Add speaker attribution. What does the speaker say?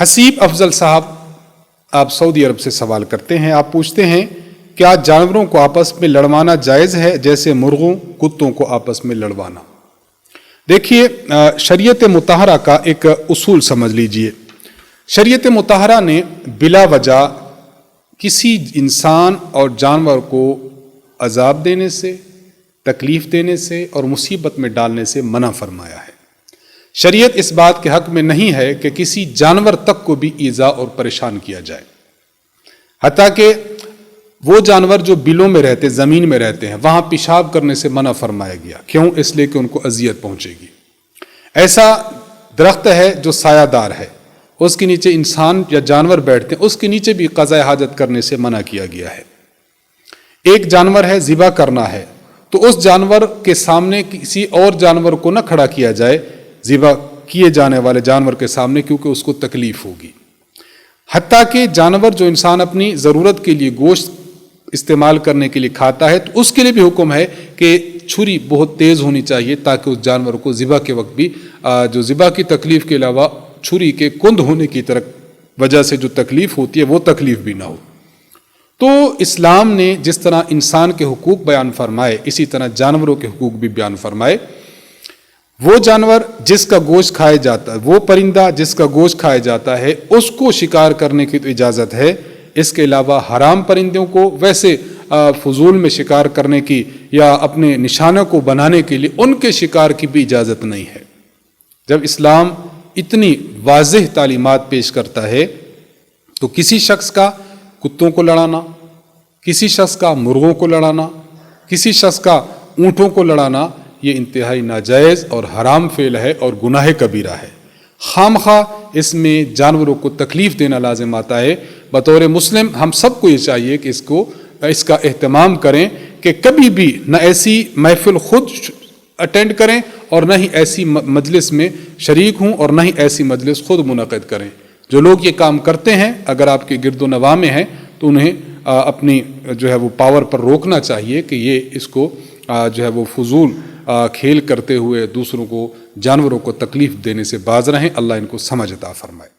Speaker 1: حسیب افضل صاحب آپ سعودی عرب سے سوال کرتے ہیں، آپ پوچھتے ہیں کیا جانوروں کو آپس میں لڑوانا جائز ہے جیسے مرغوں کتوں کو آپس میں لڑوانا؟ دیکھیے، شریعت مطہرہ کا ایک اصول سمجھ لیجئے۔ شریعت مطہرہ نے بلا وجہ کسی انسان اور جانور کو عذاب دینے سے، تکلیف دینے سے اور مصیبت میں ڈالنے سے منع فرمایا ہے۔ شریعت اس بات کے حق میں نہیں ہے کہ کسی جانور تک کو بھی ایذا اور پریشان کیا جائے، حتیٰ کہ وہ جانور جو بلوں میں رہتے، زمین میں رہتے ہیں، وہاں پیشاب کرنے سے منع فرمایا گیا۔ کیوں؟ اس لیے کہ ان کو اذیت پہنچے گی۔ ایسا درخت ہے جو سایہ دار ہے، اس کے نیچے انسان یا جانور بیٹھتے ہیں، اس کے نیچے بھی قضاء حاجت کرنے سے منع کیا گیا ہے۔ ایک جانور ہے، ذبح کرنا ہے، تو اس جانور کے سامنے کسی اور جانور کو نہ کھڑا کیا جائے ذبح کیے جانے والے جانور کے سامنے، کیونکہ اس کو تکلیف ہوگی۔ حتیٰ کہ جانور جو انسان اپنی ضرورت کے لیے گوشت استعمال کرنے کے لیے کھاتا ہے، تو اس کے لیے بھی حکم ہے کہ چھری بہت تیز ہونی چاہیے تاکہ اس جانور کو ذبح کے وقت بھی جو ذبح کی تکلیف کے علاوہ چھری کے کند ہونے کی وجہ سے جو تکلیف ہوتی ہے وہ تکلیف بھی نہ ہو۔ تو اسلام نے جس طرح انسان کے حقوق بیان فرمائے، اسی طرح جانوروں کے حقوق بھی بیان فرمائے۔ وہ جانور جس کا گوشت کھایا جاتا ہے، وہ پرندہ جس کا گوشت کھایا جاتا ہے، اس کو شکار کرنے کی تو اجازت ہے۔ اس کے علاوہ حرام پرندوں کو ویسے فضول میں شکار کرنے کی یا اپنے نشانوں کو بنانے کے لیے ان کے شکار کی بھی اجازت نہیں ہے۔ جب اسلام اتنی واضح تعلیمات پیش کرتا ہے تو کسی شخص کا کتوں کو لڑانا، کسی شخص کا مرغوں کو لڑانا، کسی شخص کا اونٹوں کو لڑانا، یہ انتہائی ناجائز اور حرام فعل ہے اور گناہ کبیرہ ہے۔ خامخواہ اس میں جانوروں کو تکلیف دینا لازم آتا ہے۔ بطور مسلم ہم سب کو یہ چاہیے کہ اس کا اہتمام کریں کہ کبھی بھی نہ ایسی محفل خود اٹینڈ کریں اور نہ ہی ایسی مجلس میں شریک ہوں اور نہ ہی ایسی مجلس خود منعقد کریں۔ جو لوگ یہ کام کرتے ہیں اگر آپ کے گرد و نواح میں ہیں تو انہیں اپنی جو ہے وہ پاور پر روکنا چاہیے کہ یہ اس کو جو ہے وہ فضول کھیل کرتے ہوئے دوسروں کو، جانوروں کو تکلیف دینے سے باز رہیں۔ اللہ ان کو سمجھ عطا فرمائے۔